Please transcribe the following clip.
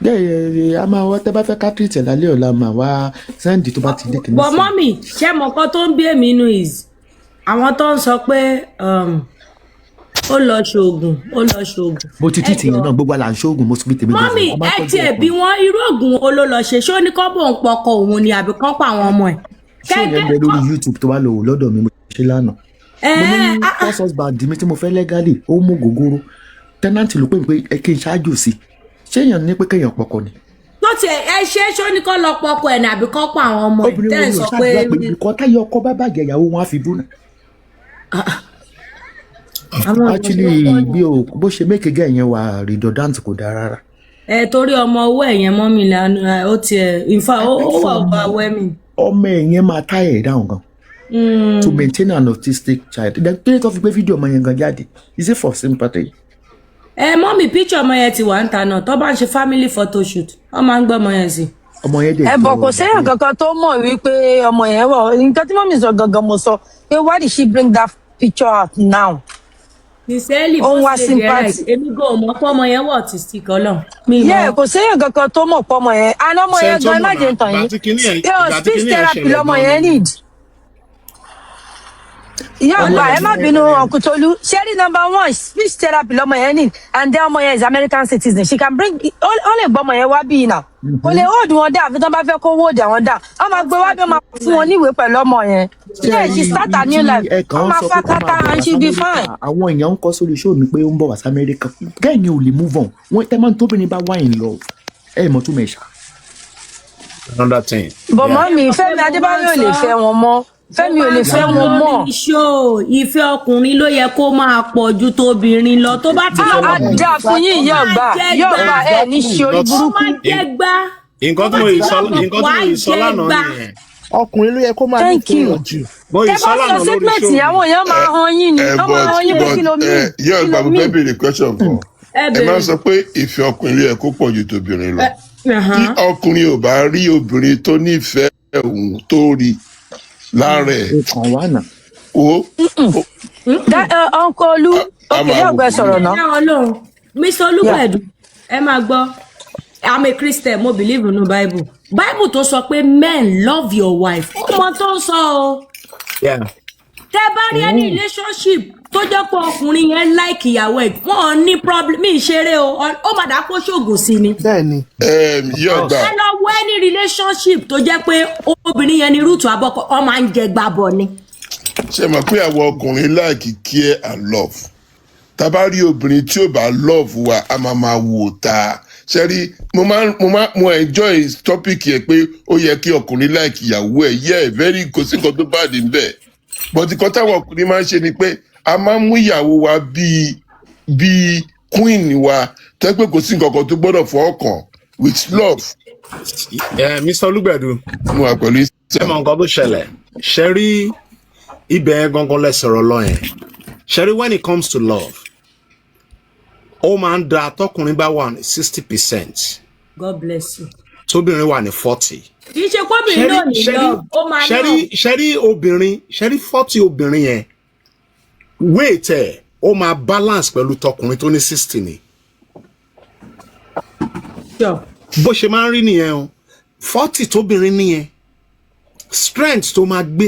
A máa wá tẹ́ bá fẹ́ ká treat ẹ̀ lálẹ́ ọ̀la máa wá sẹ́ndì tó bá ti dé kìíní but mommy ṣé mo kan tó ń bí èmi inú is àwọn tó ń sọ pé ó lọ ṣoògùn mo ti treat yẹn náà gbogbo àlà ń ṣoògùn mo sì bí tèmi jẹ́ mommy ẹ tiẹ̀ bí wọ́n irú oògùn wo ló lọ ṣe ṣé ó ní kọ́ bò ń pọkọ òun ni àbí kọ́ pa àwọn ọmọ ẹ̀. ṣé ìyẹn bẹ lórí YouTube tó wá lò lọ́dọ̀ mi mo ṣe lánàá mo ní first husband mi tí mo fẹ́ legally ó mú gògóró tẹ́nàntì ló pè mí pé ẹ kí n ṣáájú sí ṣé èèyàn ní pé kéèyàn pọkọ ni. tó ti ẹ ṣe é ṣó ní kọ́ lọ pọkọ ẹ̀ ní àbí kọ́ pa àwọn ọmọ ẹ̀ tẹ́ ẹ̀ sọ pé. obìnrin wo ni ìkọ́ táyé ọkọ bá bàjẹ́ ìyàwó wọn á fi bú náà. Actually bí o bó ṣe make again yẹn wà redundant kò dáa rárá. Torí ọmọ owó ẹ̀yẹn mọ́ mi lánàá ó tiẹ̀ in fact ó wà overwhelming. ọmọ ẹ̀yẹn máa tie ẹ̀ down gan. To maintain an autistic child then kí ni tó fi gbé fídíò ọmọ yẹn gan jáde is it for sympathy. Mọ́mì picture ọmọ yẹn ti wà ń ta náà tó bá ń ṣe family photo shoot wọ́n máa ń gbé ọmọ yẹn sí. ọmọ yẹn dẹ̀ bọ̀ kò séyàn kankan tó mọ̀ wípé ọmọ yẹn wọ̀ nǹkan tí mọ́mì sọ gangan mo sọ pé why did she bring that picture out now. Niseli bó ṣe jẹ́ right èmi gan mọ̀ pé ọmọ yẹn wọ̀ autistic ọlọ́run. yẹ kò séyàn kankan tó mọ̀ pọ̀ ọmọ yẹn àná ọmọ yẹn gan má jẹ́ tàn yín speech therapy lọmọ yẹn need. ìyá ọgbà ẹ má bínú ọkùtolú ṣẹ́rí number one speech therapy lọmọ yẹn need and then ọmọ yẹn is American citizen she can bring ó lè gbọ́ ọmọ yẹn wá bí iná kò lè hold wọn dá àfi tí wọ́n bá fẹ́ kó hold àwọn dá wọ́n máa gbé wá bí wọ́n máa fún wọn níwèé pẹ̀lú ọmọ yẹn yeah she start her new life wọ́n máa fà kátà and she be fine. àwọn èèyàn ń kọ́ sórí show mi pé ó ń bọ̀ wá sí Amẹ́ríkà gẹ́gẹ́ ni ò lè move on wọ́n tẹ́ máa ń tóbìnrin bá wá in love mọ̀ tún mẹ́ṣà. another thing. bọ̀mọ́ mi Fẹ́mi Adébáyọ̀ ò lè fẹ́ wọn mọ́ Fẹ́mi ò lè fẹ́ wọn mọ́. ìfẹ́ ọkùnrin ló yẹ kó máa pọ̀ ju tóbìnrin lọ tó bá ti lọ́wọ́. a dà fún yín yọ̀gbà ẹ̀ ní ṣe orí burúkú. nǹkan tí mo yìí sọ lánàá nìyẹn. ọkùnrin ló yẹ kó máa ní fẹ́ràn jù. tẹ bá sọ segment àwọn èèyàn máa han yín ni wọ́n máa han yín pé kí ló mí. yóò gbà mo fẹ́ béèrè question kan ẹ máa sọ pé ìfẹ́ ọkùnrin ló yẹ kó pọ̀ ju tóbìnrin lọ tí ọkùnrin ò bá rí obìnrin tó nífẹ̀ẹ́ òun tó rí lára ẹ̀ o. uncle Olú òkè yóò gbẹ sọ̀rọ̀ náà. Mr. Olúgbẹ̀dù ẹ máa gbọ́ I'm a Christian mo believe in Bible tó sọ pé men love your wife ọmọ tó ń sọ o. tẹ bá rí ẹni relationship tó jẹ́ pé ọkùnrin yẹn like ìyàwó ẹ̀ wọ́n ní problem mi ìṣeré o ó mà dá kó ṣoògùn sí ni. bẹ́ẹ̀ni. yóò gbà. ẹ lọ wọ ẹni relationship tó jẹ́ pé obìnrin yẹn ní rúùtù abọ́kọ ọ máa ń jẹ gbàbọ̀ ni. ṣe mọ̀ pé àwọn ọkùnrin like care and love tá bá rí obìnrin tí ò bá love wa a máa wò ta ṣe rí mo enjoy topic yẹn pé ó yẹ kí ọkùnrin like ìyàwó ẹ̀ yẹ very kò sí nǹkan tó bá dé bẹ́ẹ̀ but nǹkan táwọn ọkùnrin máa ń ṣe ni pé a máa ń mú ìyàwó wa bíi queen wa tẹ́ pé kò sí nǹkan kan tó gbọ́dọ̀ fọ́ ọkàn with love. Mr. Olúgbẹ̀dù mo wà pẹ̀lú ṣé mọ nǹkan tó ṣẹlẹ̀ ṣe rí ibẹ̀ gangan lẹ́sọ̀rọ̀ lọ yẹn ṣe rí when it comes to love ó máa ń da tọkùnrin bá wà ní 60%. God bless you. tóbìnrin wà ní 40. kì í ṣe kóbìnrin náà ní love ó máa náà. ṣẹ́rí obìnrin ṣẹ́rí 40 obìnrin yẹn weight ẹ̀ ó máa balance pẹ̀lú tọkùnrin tó ní 60 ni. bó ṣe máa ń rí nìyẹn o 40 tóbìnrin nìyẹn strength tó máa gbé